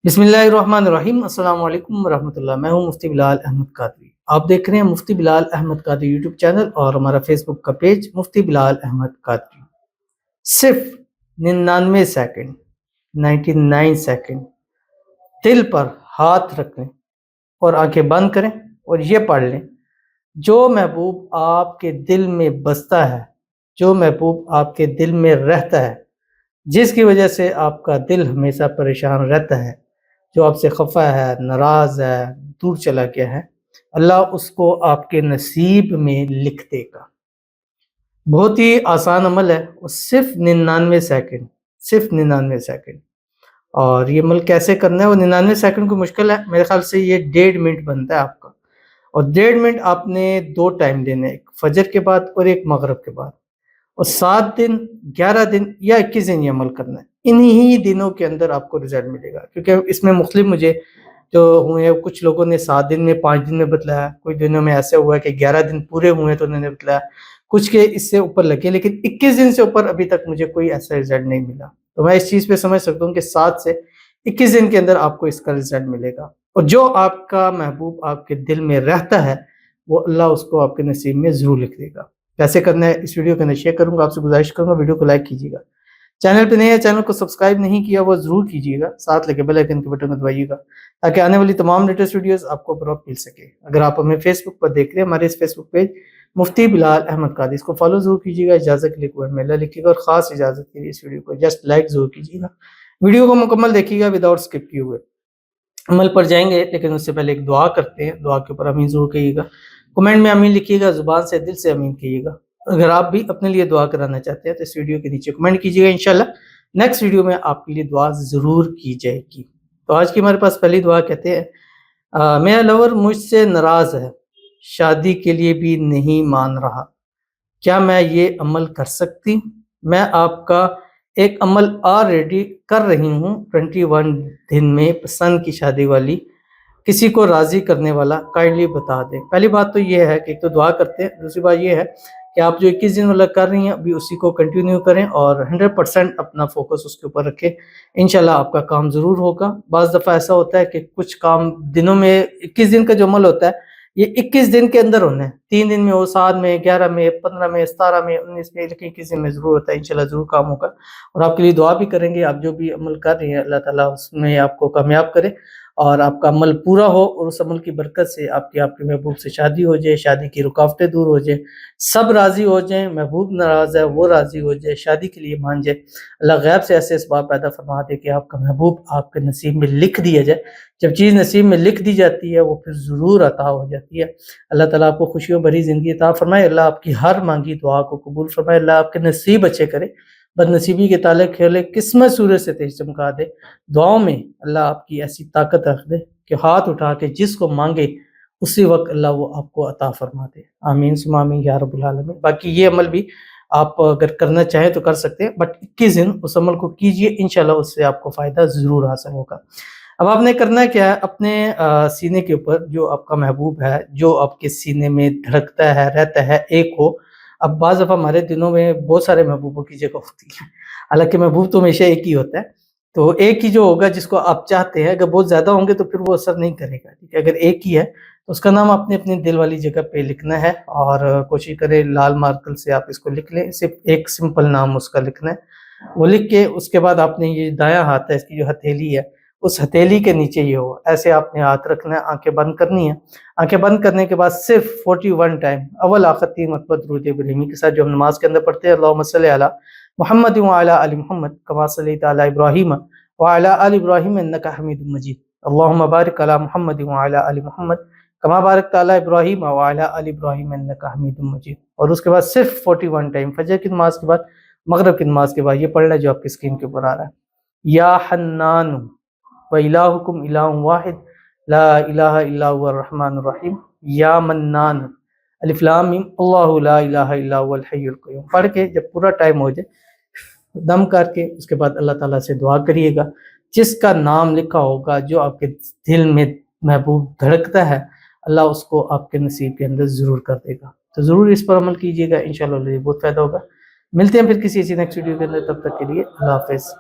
بسم اللہ الرحمن الرحیم۔ السلام علیکم ورحمۃ اللہ۔ میں ہوں مفتی بلال احمد قادری۔ آپ دیکھ رہے ہیں مفتی بلال احمد قادری یوٹیوب چینل اور ہمارا فیس بک کا پیج مفتی بلال احمد قادری۔ صرف 99 سیکنڈ 99 سیکنڈ دل پر ہاتھ رکھ لیں اور آنکھیں بند کریں اور یہ پڑھ لیں، جو محبوب آپ کے دل میں بستا ہے، جو محبوب آپ کے دل میں رہتا ہے، جس کی وجہ سے آپ کا دل ہمیشہ پریشان رہتا ہے، جو آپ سے خفا ہے، ناراض ہے، دور چلا گیا ہے، اللہ اس کو آپ کے نصیب میں لکھ دے گا۔ بہت ہی آسان عمل ہے، وہ صرف 99 سیکنڈ، صرف 99 سیکنڈ۔ اور یہ عمل کیسے کرنا ہے؟ وہ 99 سیکنڈ کو مشکل ہے، میرے خیال سے یہ 1.5 منٹ بنتا ہے آپ کا، اور 1.5 منٹ آپ نے 2 ٹائم دینے، ایک فجر کے بعد اور ایک مغرب کے بعد، اور 7 دن، 11 دن یا 21 دن یہ عمل کرنا ہے۔ انہی دنوں کے اندر آپ کو رزلٹ ملے گا، کیونکہ اس میں مختلف مجھے جو ہوئے ہیں، کچھ لوگوں نے 7 دن میں، 5 دن میں بتلایا، کچھ دنوں میں ایسے ہوا ہے کہ 11 دن پورے ہوئے تو انہوں نے بتلایا، کچھ کے اس سے اوپر لگے، لیکن 21 دن سے اوپر ابھی تک مجھے کوئی ایسا رزلٹ نہیں ملا۔ تو میں اس چیز پہ سمجھ سکتا ہوں کہ 7 سے 21 دن کے اندر آپ کو اس کا رزلٹ ملے گا، اور جو آپ کا محبوب آپ کے دل میں رہتا ہے وہ اللہ اس کو آپ کے نصیب میں ضرور لکھ دے گا۔ کیسے کرنا ہے اس ویڈیو کے اندر شیئر کروں گا، آپ سے گزارش کروں گا ویڈیو کو لائک کیجیے گا، چینل پہ نہیں ہے چینل کو سبسکرائب نہیں کیا وہ ضرور کیجیے گا، ساتھ لگے بیل آئیکن کے بٹن کو دبائیے گا تاکہ آنے والی تمام لیٹسٹ ویڈیوز آپ کو بروقت مل سکے۔ اگر آپ ہمیں فیس بک پر دیکھ رہے ہیں، ہمارے اس فیس بک پیج مفتی بلال احمد قادری، اس کو فالو ضرور کیجیے گا، اجازت کے لیے کوئی میلہ لکھیے گا، اور خاص اجازت کے لیے اس ویڈیو کو جسٹ لائک ضرور کیجیے گا۔ ویڈیو کو مکمل دیکھیے گا وداؤٹ اسکپ کیے ہوئے۔ عمل پر جائیں گے لیکن اس سے پہلے ایک دعا کرتے ہیں، دعا کے اوپر امین ضرور کہیے گا، کمنٹ میں امین لکھیے گا، زبان سے دل سے امین کہیے گا۔ اگر آپ بھی اپنے لیے دعا کرانا چاہتے ہیں تو اس ویڈیو کے نیچے کمنٹ کیجیے گا، انشاءاللہ نیکسٹ ویڈیو میں آپ کے لیے دعا ضرور کی جائے گی۔ تو آج کی ہمارے پاس پہلی دعا کہتے ہیں، میرا لور مجھ سے ناراض ہے، شادی کے لیے بھی نہیں مان رہا، کیا میں یہ عمل کر سکتی؟ میں آپ کا ایک عمل آلریڈی کر رہی ہوں، 21 دن میں پسند کی شادی والی، کسی کو راضی کرنے والا، کائنڈلی بتا دیں۔ پہلی بات تو یہ ہے کہ ایک تو دعا کرتے ہیں، دوسری بات یہ ہے کہ آپ جو 21 دن والا کر رہی ہیں ابھی اسی کو کنٹینیو کریں اور 100% اپنا فوکس اس کے اوپر رکھیں، انشاءاللہ آپ کا کام ضرور ہوگا۔ بعض دفعہ ایسا ہوتا ہے کہ کچھ کام دنوں میں، 21 دن کا جو عمل ہوتا ہے یہ 21 دن کے اندر ہونا ہے، 3 دن میں ہو، 7 میں، 11 میں، 15 میں، 17 میں، 19 میں، لیکن 21 دن میں ضرور ہوتا ہے، انشاءاللہ ضرور کام ہوگا۔ اور آپ کے لیے دعا بھی کریں گے، آپ جو بھی عمل کر رہی ہیں اللہ تعالیٰ اس میں آپ کو کامیاب کرے اور آپ کا عمل پورا ہو، اور اس عمل کی برکت سے آپ کے محبوب سے شادی ہو جائے، شادی کی رکاوٹیں دور ہو جائیں، سب راضی ہو جائیں، محبوب ناراض ہے وہ راضی ہو جائے، شادی کے لیے مان جائے، اللہ غیب سے ایسے اسباب پیدا فرما دے کہ آپ کا محبوب آپ کے نصیب میں لکھ دیا جائے۔ جب چیز نصیب میں لکھ دی جاتی ہے وہ پھر ضرور عطا ہو جاتی ہے۔ اللہ تعالیٰ آپ کو خوشیوں بھری زندگی عطا فرمائے، اللہ آپ کی ہر مانگی دعا کو قبول فرمائے، اللہ آپ کے نصیب اچھے کرے، بد نصیبی کے تالے کھولے، قسمت سورج سے تیز چمکا دے۔ دعاؤں میں اللہ آپ کی ایسی طاقت رکھ دے کہ ہاتھ اٹھا کے جس کو مانگے اسی وقت اللہ وہ آپ کو عطا فرما دے۔ آمین ثم آمین یا رب العالمین۔ باقی یہ عمل بھی آپ اگر کرنا چاہیں تو کر سکتے ہیں، بٹ 21 دن اس عمل کو کیجئے، انشاءاللہ اس سے آپ کو فائدہ ضرور حاصل ہوگا۔ اب آپ نے کرنا کیا ہے، اپنے سینے کے اوپر جو آپ کا محبوب ہے، جو آپ کے سینے میں دھڑکتا ہے، رہتا ہے، ایک ہو۔ اب بعض دفعہ ہمارے دنوں میں بہت سارے محبوبوں کی جگہ ہوتی ہے، حالانکہ محبوب تو ہمیشہ ایک ہی ہوتا ہے، تو ایک ہی جو ہوگا جس کو آپ چاہتے ہیں، اگر بہت زیادہ ہوں گے تو پھر وہ اثر نہیں کرے گا، ٹھیک ہے؟ اگر ایک ہی ہے تو اس کا نام آپ نے اپنے دل والی جگہ پہ لکھنا ہے، اور کوشش کریں لال مارکر سے آپ اس کو لکھ لیں، صرف ایک سمپل نام اس کا لکھنا ہے، وہ لکھ کے اس کے بعد آپ نے یہ دایاں ہاتھ ہے، اس کی جو ہتھیلی ہے، اس ہتھیلی کے نیچے یہ ہو، ایسے آپ نے ہاتھ رکھنا ہے، آنکھیں بند کرنی ہے۔ آنکھیں بند کرنے کے بعد صرف 41 ٹائم اول آخر 3 مرتبہ درود ابراہیمی کے ساتھ جو ہم نماز کے اندر پڑھتے ہیں، اللہم صلی علی محمد وعلی آل محمد کما صلیت علی ابراہیم وعلی آل ابراہیم انک حمید مجید، اللہم بارک علی محمد وعلی آل محمد کما بارکت علی ابراہیم وعلی آل ابراہیم انک حمید مجید۔ اور اس کے بعد صرف 41 ٹائم فجر کی نماز کے بعد، مغرب کی نماز کے بعد یہ پڑھنا ہے جو آپ کی اسکرین کے اوپر آ رہا ہے، یا حنان وَإِلَٰهُكُمْ إِلَٰهٌ وَاحِدٌ لَا إِلَٰهَ إِلَّا هُوَ الرَّحْمَٰنُ الرَّحِيمُ یا منان الف لام میم اللہ لا الہ الا هو الحی القیوم پڑھ کے جب پورا ٹائم ہو جائے دم کر کے اس کے بعد اللہ تعالیٰ سے دعا کریے گا، جس کا نام لکھا ہوگا، جو آپ کے دل میں محبوب دھڑکتا ہے، اللہ اس کو آپ کے نصیب کے اندر ضرور کر دے گا۔ تو ضرور اس پر عمل کیجیے گا، انشاءاللہ بہت فائدہ ہوگا۔ ملتے ہیں پھر کسی ایسی نیکسٹ ویڈیو کے اندر، تب تک کے لیے اللہ حافظ۔